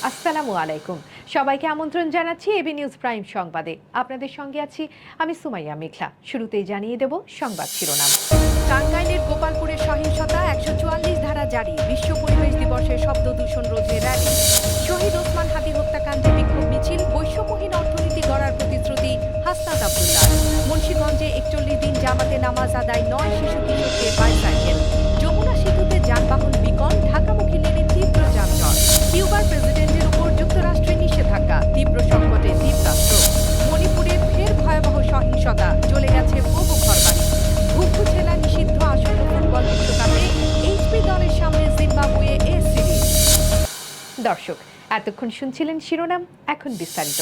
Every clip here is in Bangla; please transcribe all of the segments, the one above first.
আসসালামু আলাইকুম। সবাইকে আমন্ত্রণ জানাচ্ছি এবি নিউজ প্রাইম সংবাদে। আপনাদের সঙ্গে আছি আমি সুমাইয়া মেঘলা। শুরুতেই জানিয়ে দেব সংবাদ শিরোনাম। টাঙ্গাইলের গোপালপুরে সহিংসতা, ১৪৪ ধারা জারি। বিশ্ব পরিবেশ দিবসে শব্দ দূষণ রোধে র্যালি। শহীদ ওসমান হাদি হত্যাকাণ্ডে বিক্ষোভ মিছিল, বৈষম্যহীন অর্থনীতি গড়ার প্রতিশ্রুতি হাসনাত আব্দুল্লাহ। মুন্সিগঞ্জে ৪১ দিন জামাতে নামাজ আদায়, ৯ শিশু কিশোরকে বাইসাইকেল। যমুনা সেতুতে যানবাহন বিকল, ঢাকামুখী লেনে তীব্র যানজট। কিউবার প্রেসিডেন্টের উপর যুক্তরাষ্ট্রের নিষেধাজ্ঞা, তীব্র সংকটে দ্বীপরাষ্ট্র। মণিপুরে ফের ভয়াবহ সহিংসতা, জ্বলে গেছে বহু ঘরবাড়ি। ঘুঘু ছেলা নিষিদ্ধ আসন্ন ফুটবল বিশ্বকাপে এইচপি দলের সামনে জিম্বাবুয়ে এ সিরিজ। দর্শক, এতক্ষণ শুনছিলেন শিরোনাম, এখন বিস্তারিত।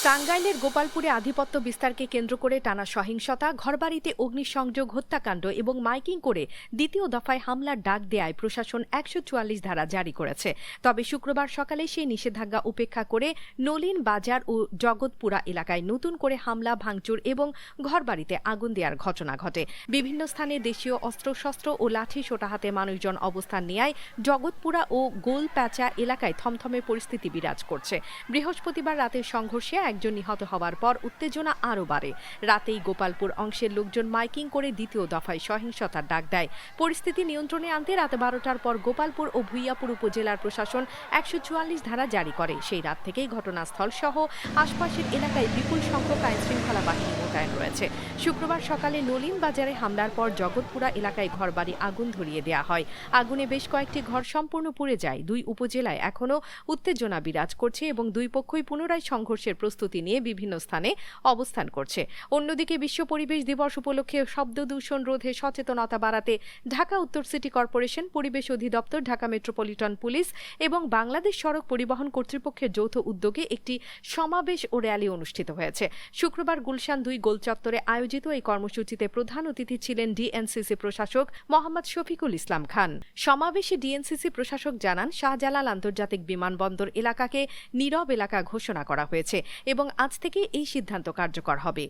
টাঙ্গাইলের গোপালপুরে আধিপত্য বিস্তারকে কেন্দ্র করে টানা সহিংসতা, ঘরবাড়িতে অগ্নিসংযোগ, হত্যাকাণ্ড এবং মাইকিং করে দ্বিতীয় দফায় হামলার ডাক দেয়ায় প্রশাসন ১৪৪ ধারা জারি করেছে। তবে শুক্রবার সকালে সেই নিষেধাজ্ঞা উপেক্ষা করে নলিন বাজার ও জগৎপুরা এলাকায় নতুন করে হামলা, ভাঙচুর এবং ঘরবাড়িতে আগুন দেওয়ার ঘটনা ঘটে। বিভিন্ন স্থানে দেশীয় অস্ত্রশস্ত্র ও লাঠি সোটা হাতে মানুষজন অবস্থান নেয়ায় জগৎপুরা ও গোলপ্যাচা এলাকায় থমথমে পরিস্থিতি বিরাজ করছে। বৃহস্পতিবার রাতের সংঘর্ষে একজন নিহত হওয়ার পর উত্তেজনা আরও বাড়ে। রাতেই গোপালপুর অংশের লোকজন মাইকিং করে দ্বিতীয় দফায় সহিংসতার ডাক দেয়। পরিস্থিতি নিয়ন্ত্রণে আনতে রাত ১২টার পর গোপালপুর ও ভুইয়াপুর উপজেলার প্রশাসন ১৪৪ ধারা জারি করে। সেই রাত থেকেই ঘটনাস্থল সহ আশপাশের এলাকায় বিপুল সংখ্যক আইনশৃঙ্খলা বাহিনী মোতায়েন রয়েছে। শুক্রবার সকালে নলিন বাজারে হামলার পর জগৎপুরা এলাকায় ঘরবাড়ি আগুন ধরিয়ে দেওয়া হয়। আগুনে বেশ কয়েকটি ঘর সম্পূর্ণ পুড়ে যায়। দুই উপজেলায় এখনও উত্তেজনা বিরাজ করছে এবং দুই পক্ষই পুনরায় সংঘর্ষের প্রস্তুতি নিয়ে বিভিন্ন স্থানে অবস্থান করছে। অন্যদিকে বিশ্ব পরিবেশ দিবস উপলক্ষে শব্দ দূষণ রোধে সচেতনতা বাড়াতে ঢাকা উত্তর সিটি কর্পোরেশন, পরিবেশ অধিদপ্তর, ঢাকা মেট্রোপলিটন পুলিশ এবং বাংলাদেশ সড়ক পরিবহন কর্তৃপক্ষের যৌথ উদ্যোগে একটি সমাবেশ ও র্যালি অনুষ্ঠিত হয়েছে। শুক্রবার গুলশান ২ গোলচত্বরে আয়োজিত এই কর্মসূচিতে প্রধান অতিথি ছিলেন ডিএনসিসি প্রশাসক মোহাম্মদ শফিকুল ইসলাম খান। সমাবেশে ডিএনসিসি প্রশাসক জানান, শাহজালাল আন্তর্জাতিক বিমানবন্দর এলাকাকে নীরব এলাকা ঘোষণা করা হয়েছে এবং আজ থেকে এই সিদ্ধান্ত কার্যকর হবে।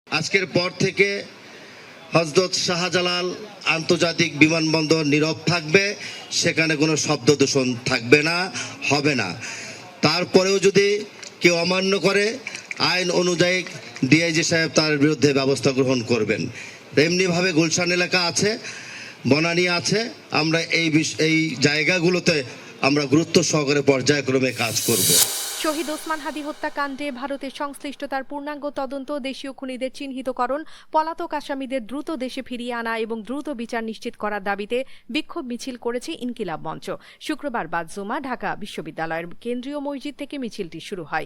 আজকের পর থেকে হযরত শাহজালাল আন্তর্জাতিক বিমানবন্দর নীরব থাকবে, সেখানে কোনো শব্দ দূষণ থাকবে না, হবে না। তারপরেও যদি কেউ অমান্য করে, আইন অনুযায়ী ডিআইজি সাহেব তার বিরুদ্ধে ব্যবস্থা গ্রহণ করবেন। এমনিভাবে গুলশান এলাকা আছে, বনানী আছে, আমরা এই জায়গাগুলোতে আমরা গুরুত্ব সহকারে পর্যায়ক্রমে কাজ করব। শহীদ ওসমান হাদি হত্যাকাণ্ডে ভারতের সংশ্লিষ্টতার পূর্ণাঙ্গ তদন্ত, দেশীয় খুনিদের চিহ্নিতকরণ, পলাতক আসামিদের দ্রুত দেশে ফিরিয়ে আনা এবং দ্রুত বিচার নিশ্চিত করার দাবিতে বিক্ষোভ মিছিল করেছে ইনকিলাব মঞ্চ। শুক্রবার বাদ-জুমা ঢাকা বিশ্ববিদ্যালয়ের কেন্দ্রীয় মসজিদ থেকে মিছিলটি শুরু হয়।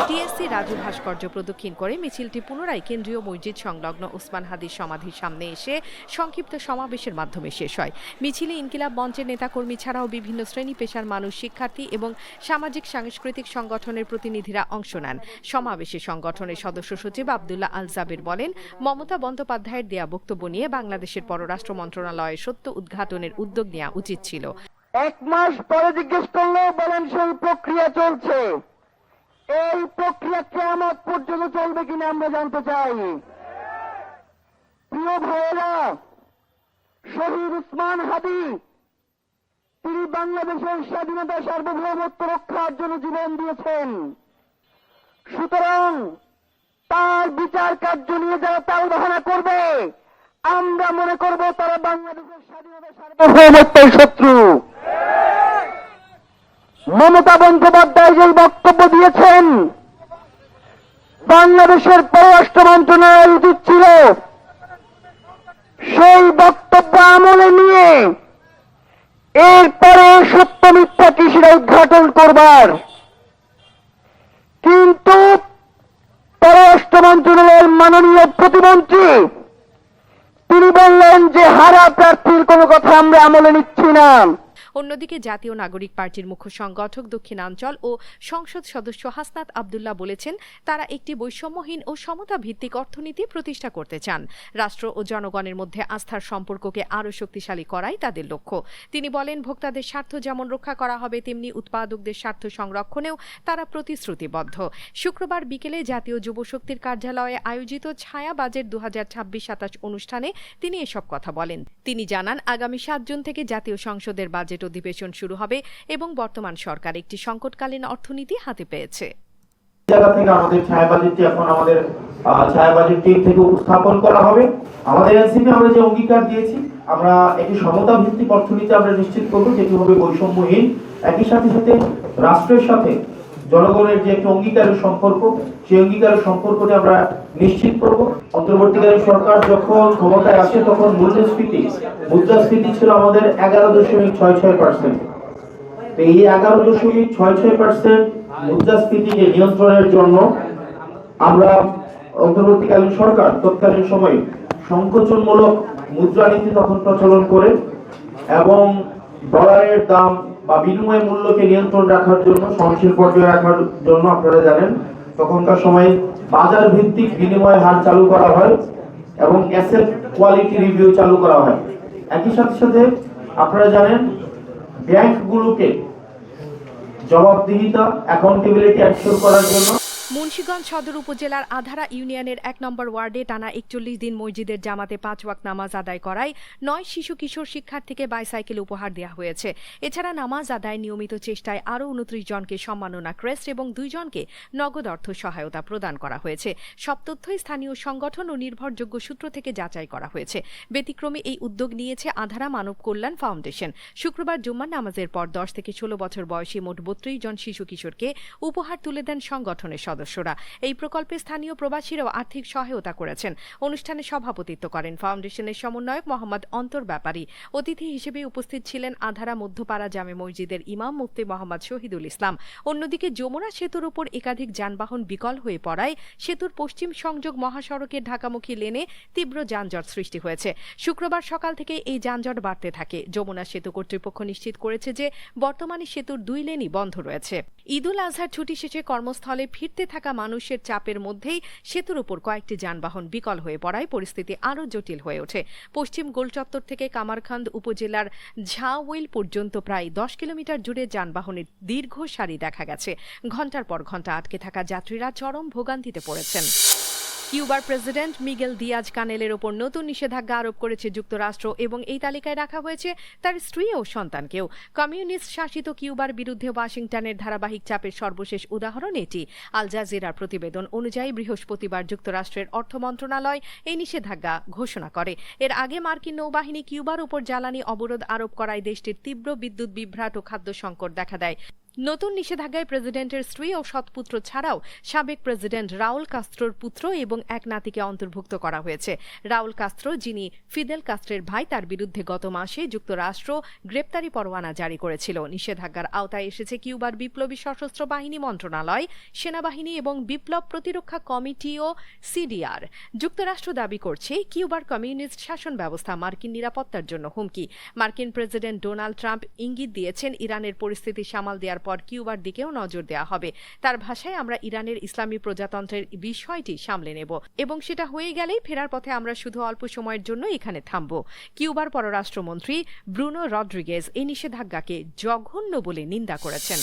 টিএসসি রাজু ভাস্কর্য প্রদক্ষিণ করে মিছিলটি পুনরায় কেন্দ্রীয় মসজিদ সংলগ্ন ওসমান হাদির সমাধির সামনে এসে সংক্ষিপ্ত সমাবেশের মাধ্যমে শেষ হয়। মিছিলে ইনকিলাব মঞ্চের নেতাকর্মী ছাড়াও বিভিন্ন শ্রেণী পেশার মানুষ, শিক্ষার্থী এবং সামাজিক সাংস্কৃতিক সংগঠনের প্রতিনিধিরা অংশ নেন। সমাবেশে সংগঠনের সদস্য সচিব আব্দুল্লাহ আল জাবের বলেন, মমতা বন্দ্যোপাধ্যায়ের দেয়া বক্তব্য নিয়ে বাংলাদেশের পররাষ্ট্র মন্ত্রণালয়ের সত্য উদ্ঘাটনের উদ্যোগ নেওয়া উচিত ছিল। ১ মাস পরে জিজ্ঞেস করলেও বলেন সেই প্রক্রিয়া চলছে। এই প্রক্রিয়া কিয়ামত পর্যন্ত চলবে কিনা আমরা জানতে চাই। প্রিয় ভাইয়েরা, শহীদ ওসমান হাদি তিনি বাংলাদেশের স্বাধীনতা, সার্বভৌমত্ব রক্ষার জন্য জীবন দিয়েছেন। সুতরাং তার বিচার কার্য নিয়ে যারা তালবাহানা করবে, আমরা মনে করব তারা বাংলাদেশের স্বাধীনতা, সার্বভৌমত্বের শত্রু। মমতা বন্দ্যোপাধ্যায় যে বক্তব্য দিয়েছেন, বাংলাদেশের পররাষ্ট্র মন্ত্রণালয় উচিত ছিল সেই বক্তব্য আমলে নিয়ে এরপরে সত্য মিথ্যা কি সেটা উদ্ঘাটন করবার। কিন্তু পররাষ্ট্র মন্ত্রণালয়ের মাননীয় প্রতিমন্ত্রী তিনি বললেন যে হারা প্রার্থীর কোনো কথা আমরা আমলে নিচ্ছি না। অন্যদিকে জাতীয় নাগরিক পার্টির মুখ্য সংগঠক, দক্ষিণাঞ্চল ও সংসদ সদস্য হাসনাত আব্দুল্লাহ বলেছেন, তারা একটি বৈষম্যহীন ও সমতা ভিত্তিক অর্থনীতি প্রতিষ্ঠা করতে চান। রাষ্ট্র ও জনগণের মধ্যে আস্থার সম্পর্ককে আরও শক্তিশালী করাই তাদের লক্ষ্য। তিনি বলেন, ভোক্তাদের স্বার্থ যেমন রক্ষা করা হবে, তেমনি উৎপাদকদের স্বার্থ সংরক্ষণেও তারা প্রতিশ্রুতিবদ্ধ। শুক্রবার বিকেলে জাতীয় যুবশক্তির কার্যালয়ে আয়োজিত ছায়া বাজেট ২০২৬-২৭ অনুষ্ঠানে তিনি এসব কথা বলেন। তিনি জানান, আগামী ৭ জুন থেকে জাতীয় সংসদের বাজেট অধিবেশন শুরু হবে এবং বর্তমান সরকার একটি সংকটকালীন অর্থনীতি হাতে পেয়েছে। জায়গা থেকে আমাদের ছায়া বাজেটটি এখন আমাদের ছায়া বাজেট টিম থেকে উপস্থাপন করা হবে। আমাদের এনসিপি আমরা যে অঙ্গীকার দিয়েছি, আমরা একটি সমতা ভিত্তিক অর্থনীতি আমরা নিশ্চিত করব, যেটি হবে বৈষম্যহীন। একই সাথে সাথে রাষ্ট্রের সাথে জনগণের যে একটি অঙ্গীকারের সম্পর্ক, সেই অঙ্গীকারের সম্পর্কটি আমরা নিশ্চিত করব। অন্তর্বর্তীকালীন সরকার যখন ক্ষমতায় আসে তখন মুদ্রাস্ফীতি ছিল আমাদের 11.66%। তো এই 11.66% মুদ্রাস্ফীতিকে নিয়ন্ত্রণের জন্য আমরা অন্তর্বর্তীকালীন সরকার তৎকালীন সময়ে সংকোচনমূলক মুদ্রানীতি তখন প্রচলন করে এবং ডলারের দাম বা বিনিময় মূল্যকে নিয়ন্ত্রণ রাখার জন্য, সহনশীল পর্যায়ে রাখার জন্য আপনারা জানেন তখনকার সময়ে বাজার ভিত্তিক বিনিময় হার চালু করা হয় এবং অ্যাসেট কোয়ালিটি রিভিউ চালু করা হয়। একই সাথে সাথে আপনারা জানেন ব্যাংকগুলোকে জবাবদিহিতা, অ্যাকাউন্টেবিলিটি এনশিওর করার জন্য মুন্সিগঞ্জ সদর উপজেলার আধারা ইউনিয়নের ১ নম্বর ওয়ার্ডে টানা ৪১ দিন মসজিদের জামাতে ৫ ওয়াক্ত নামাজ আদায় করায় ৯ শিশু কিশোর শিক্ষার্থীকে বাইসাইকেল উপহার দেওয়া হয়েছে। এছাড়া নামাজ আদায় নিয়মিত চেষ্টায় আরও ২৯ জনকে সম্মাননা ক্রেস্ট এবং ২ জনকে নগদ অর্থ সহায়তা প্রদান করা হয়েছে। সব তথ্য স্থানীয় সংগঠন ও নির্ভরযোগ্য সূত্র থেকে যাচাই করা হয়েছে। ব্যতিক্রমে এই উদ্যোগ নিয়েছে আধারা মানব কল্যাণ ফাউন্ডেশন। শুক্রবার জুম্মার নামাজের পর ১০ থেকে ১৬ বছর বয়সী মোট ৩২ জন শিশু কিশোরকে উপহার তুলে দেন সংগঠনের সদস্যরা। এই প্রকল্পে স্থানীয় প্রবাসীরাও আর্থিক সহায়তা করেছেন। অনুষ্ঠানে সভাপতিত্ব করেন ফাউন্ডেশনের সমন্বয়ক মোহাম্মদ অন্তর ব্যাপারী। অতিথি হিসেবে উপস্থিত ছিলেন আধারা মধ্যপাড়া জামে মসজিদের ইমাম মুফতি মোহাম্মদ শহীদুল ইসলাম। অন্যদিকে যমুনা সেতুর উপর একাধিক যানবাহন বিকল হয়ে পড়ায় সেতুর পশ্চিম সংযোগ মহাসড়কের ঢাকামুখী লেনে তীব্র যানজট সৃষ্টি হয়েছে। শুক্রবার সকাল থেকে এই যানজট বাড়তে থাকে। যমুনা সেতু কর্তৃপক্ষ নিশ্চিত করেছে যে বর্তমানে সেতুর ২ লেনই বন্ধ রয়েছে। ঈদুল আজহার ছুটি শেষে কর্মস্থলে ফিরতে থাকা মানুষের চাপের মধ্যেই সেতুর উপর কয়েকটি যানবাহন বিকল হয়ে পড়ায় পরিস্থিতি আরও জটিল হয়ে ওঠে। পশ্চিম গোলচত্বর থেকে কামারখান্দ উপজেলার ঝাউইল পর্যন্ত প্রায় ১০ কিলোমিটার জুড়ে যানবাহনের দীর্ঘ সারি দেখা গেছে। ঘণ্টার পর ঘণ্টা আটকে থাকা যাত্রীরা চরম ভোগান্তিতে পড়েছেন। কিউবার প্রেসিডেন্ট মিগেল দিয়াজ কানেলের ওপর নতুন নিষেধাজ্ঞা আরোপ করেছে যুক্তরাষ্ট্র এবং এই তালিকায় রাখা হয়েছে তার স্ত্রী ও সন্তানকেও। কমিউনিস্ট শাসিত কিউবার বিরুদ্ধে ওয়াশিংটনের ধারাবাহিক চাপের সর্বশেষ উদাহরণ এটি। আল জাজিরার প্রতিবেদন অনুযায়ী বৃহস্পতিবার যুক্তরাষ্ট্রের অর্থ মন্ত্রণালয় এই নিষেধাজ্ঞা ঘোষণা করে। এর আগে মার্কিন নৌবাহিনী কিউবার উপর জ্বালানি অবরোধ আরোপ করায় দেশটির তীব্র বিদ্যুৎ বিভ্রাট ও খাদ্য সংকট দেখা দেয়। নতুন নিষেধাজ্ঞায় প্রেসিডেন্টের স্ত্রী ও সৎপুত্র ছাড়াও সাবেক প্রেসিডেন্ট রাউল কাস্ত্রোর পুত্র এবং এক নাতিকে অন্তর্ভুক্ত করা হয়েছে। রাউল কাস্ত্রো, যিনি ফিদেল কাস্ত্রের ভাই, তার বিরুদ্ধে গত মাসে যুক্তরাষ্ট্র গ্রেপ্তারি পরোয়ানা জারি করেছিল। নিষেধাজ্ঞার আওতায় এসেছে কিউবার বিপ্লবী সশস্ত্র বাহিনী মন্ত্রণালয়, সেনাবাহিনী এবং বিপ্লব প্রতিরক্ষা কমিটি ও সিডিআর। যুক্তরাষ্ট্র দাবি করছে কিউবার কমিউনিস্ট শাসন ব্যবস্থা মার্কিন নিরাপত্তার জন্য হুমকি। মার্কিন প্রেসিডেন্ট ডোনাল্ড ট্রাম্প ইঙ্গিত দিয়েছেন ইরানের পরিস্থিতি সামাল দেওয়ার পর কিউবার দিকেও নজর দেওয়া হবে। তার ভাষায়, আমরা ইরানের ইসলামী প্রজাতন্ত্রের বিষয়টি সামলে নেব এবং সেটা হয়ে গেলেই ফেরার পথে আমরা শুধু অল্প সময়ের জন্য এখানে থামব। কিউবার পররাষ্ট্রমন্ত্রী ব্রুনো রড্রিগেজ এই নিষেধাজ্ঞাকে জঘন্য বলে নিন্দা করেছেন।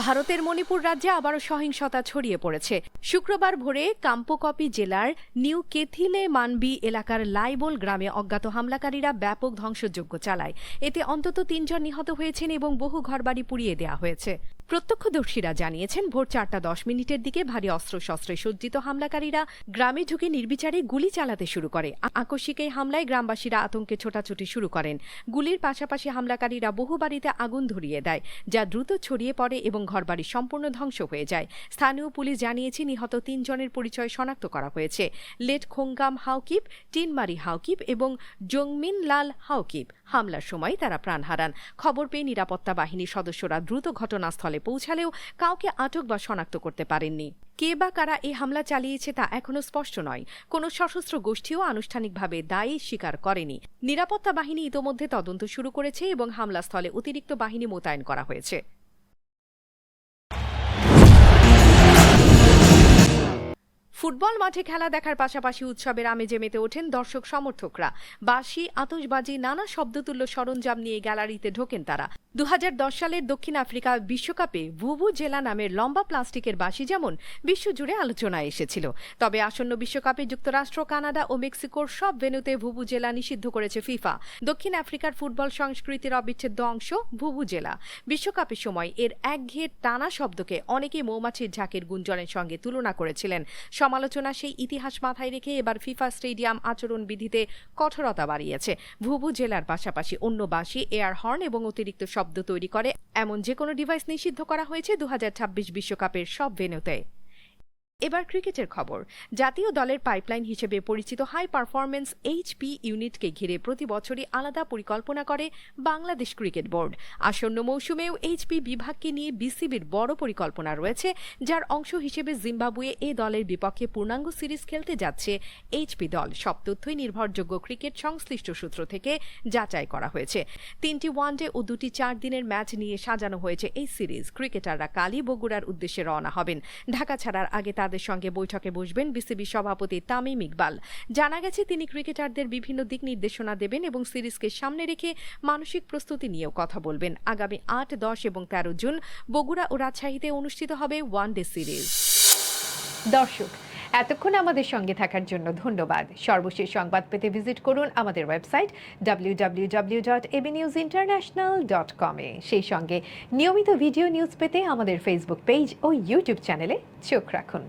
ভারতের মণিপুর রাজ্যে আবারও সহিংসতা ছড়িয়ে পড়েছে। শুক্রবার ভোরে কাম্পকপি জেলার নিউ কেথিলে মানবি এলাকার লাইবোল গ্রামে অজ্ঞাত হামলাকারীরা ব্যাপক ধ্বংসযজ্ঞ চালায়। এতে অন্তত ৩ জন নিহত হয়েছেন এবং বহু ঘরবাড়ি পুড়িয়ে দেওয়া হয়েছে। প্রত্যক্ষদর্শীরা জানিয়েছেন ভোর ৪:১০ দিকে ভারী অস্ত্রশস্ত্রে সজ্জিত হামলাকারীরা গ্রামে ঢুকে নির্বিচারে গুলি চালাতে শুরু করে। আকস্মিক এই হামলায় গ্রামবাসীরা আতঙ্কে ছোটাছুটি শুরু করেন। গুলির পাশাপাশি হামলাকারীরা বহু বাড়িতে আগুন ধরিয়ে দেয়, যা দ্রুত ছড়িয়ে পড়ে এবং ঘরবাড়ি সম্পূর্ণ ধ্বংস হয়ে যায়। স্থানীয় পুলিশ জানিয়েছে নিহত ৩ জনের পরিচয় শনাক্ত করা হয়েছে। লেট খোঙ্গাম হাউকিপ, টিনমারি হাউকিপ এবং জংমিন লাল হাউকিপ। হামলার সময় তারা প্রাণ হারান। খবর পেয়ে নিরাপত্তা বাহিনীর সদস্যরা দ্রুত ঘটনাস্থলে পৌঁছালেও কাউকে আটক বা শনাক্ত করতে পারেননি। কে বা কারা এই হামলা চালিয়েছে তা এখনও স্পষ্ট নয়। কোনো সশস্ত্র গোষ্ঠীও আনুষ্ঠানিকভাবে দায়ী স্বীকার করেনি। নিরাপত্তা বাহিনী ইতোমধ্যে তদন্ত শুরু করেছে এবং হামলাস্থলে অতিরিক্ত বাহিনী মোতায়েন করা হয়েছে। ফুটবল মাঠে খেলা দেখার পাশাপাশি উৎসবের আমেজে মেতে ওঠেন দর্শক সমর্থকরা। বাঁশি, আতশবাজি, নানা শব্দতুল্য সরঞ্জাম নিয়ে গ্যালারিতে ঢোকেন তারা। 2010 সালের দক্ষিণ আফ্রিকা বিশ্বকাপে ভুভুজেলা নামের লম্বা প্লাস্টিকের বাঁশি যেমন বিশ্বজুড়ে আলোচনায় এসেছিল, তবে আসন্ন বিশ্বকাপে যুক্তরাষ্ট্র, কানাডা ও মেক্সিকোর সব ভেন্যুতে ভুভুজেলা নিষিদ্ধ করেছে ফিফা। দক্ষিণ আফ্রিকার ফুটবল সংস্কৃতির অবিচ্ছেদ্য অংশ ভুভুজেলা। বিশ্বকাপের সময় এর একঘেয়ে টানা শব্দকে অনেকেই মৌমাছির ঝাঁকের গুঞ্জনের সঙ্গে তুলনা করেছিলেন। সমালোচনা সেই ইতিহাস মাথায় রেখে এবার ফিফা স্টেডিয়াম আচরণবিধিতে কঠোরতা বাড়িয়েছে। ভুভুজেলার পাশাপাশি অন্য বাঁশি, এয়ার হর্ন এবং অতিরিক্ত শব্দ তৈরি করে এমন যে কোনো ডিভাইস নিষিদ্ধ করা হয়েছে 2026 বিশ্বকাপের সব ভেন্যুতে। এবার ক্রিকেটের খবর। জাতীয় দলের পাইপলাইন হিসেবে পরিচিত হাই পারফরম্যান্স এইচপি ইউনিটকে ঘিরে প্রতি বছরই আলাদা পরিকল্পনা করে বাংলাদেশ ক্রিকেট বোর্ড। আসন্ন মৌসুমেও এইচপি বিভাগকে নিয়ে বিসিবির বড় পরিকল্পনা রয়েছে, যার অংশ হিসেবে জিম্বাবুয়ে এ দলের বিপক্ষে পূর্ণাঙ্গ সিরিজ খেলতে যাচ্ছে এইচপি দল। সব তথ্যই নির্ভরযোগ্য ক্রিকেট সংশ্লিষ্ট সূত্র থেকে যাচাই করা হয়েছে। 3টি ওয়ানডে ও 2টি 4 দিনের ম্যাচ নিয়ে সাজানো হয়েছে এই সিরিজ। ক্রিকেটাররা কালই বগুড়ার উদ্দেশ্যে রওনা হবেন। ঢাকা ছাড়ার আগে তাদের সঙ্গে বৈঠকে বসবেন বিসিবি সভাপতি তামিম ইকবাল। জানা গেছে তিনি ক্রিকেটারদের বিভিন্ন দিক নির্দেশনা দেবেন এবং সিরিজকে সামনে রেখে মানসিক প্রস্তুতি নিয়েও কথা বলবেন। আগামী 8, 10 এবং 13 জুন বগুড়া ও রাজশাহীতে অনুষ্ঠিত হবে ওয়ানডে সিরিজ। দর্শক, এতক্ষণ আমাদের সঙ্গে থাকার জন্য ধন্যবাদ। সর্বশেষ সংবাদ পেতে ভিজিট করুন আমাদের ওয়েবসাইট www.abnewsinternational.com এ। সেই সঙ্গে নিয়মিত ভিডিও নিউজ পেতে আমাদের ফেসবুক পেজ ও ইউটিউব চ্যানেলে চোখ রাখুন।